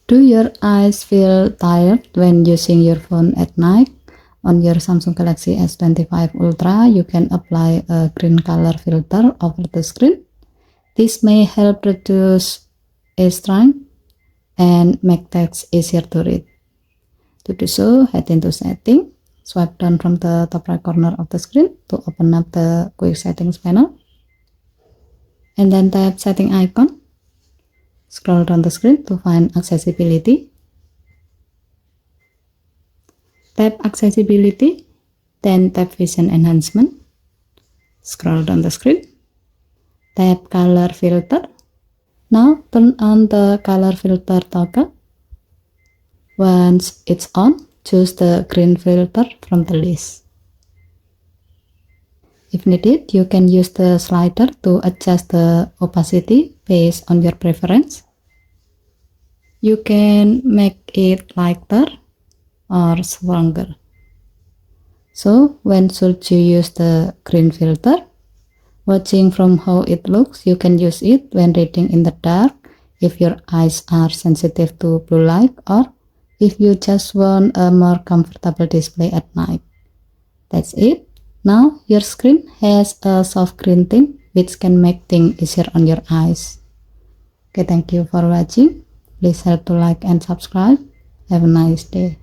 Do your eyes feel tired when using your phone at night? On your Samsung Galaxy S25 Ultra, you can apply a green color filter over the screen. This may help reduce eye strain and make text easier to read. To do so, head into Setting, swipe down from the top right corner of the screen to open up the Quick Settings panel, and then tap Setting icon. Scroll down the screen to find Accessibility. Tap Accessibility, then tap Vision Enhancement. Scroll down the screen. Tap Color Filter. Now turn on the Color Filter toggle. Once it's on, choose the green filter from the list. If needed, you can use the slider to adjust the opacity based on your preference. You can make it lighter or stronger. So when should you use the green filter? Watching from how it looks, you can use it when reading in the dark, if your eyes are sensitive to blue light, or if you just want a more comfortable display at night. That's it. Now your screen has a soft green tint which can make things easier on your eyes. Okay, thank you for watching. Please help to like and subscribe. Have a nice day.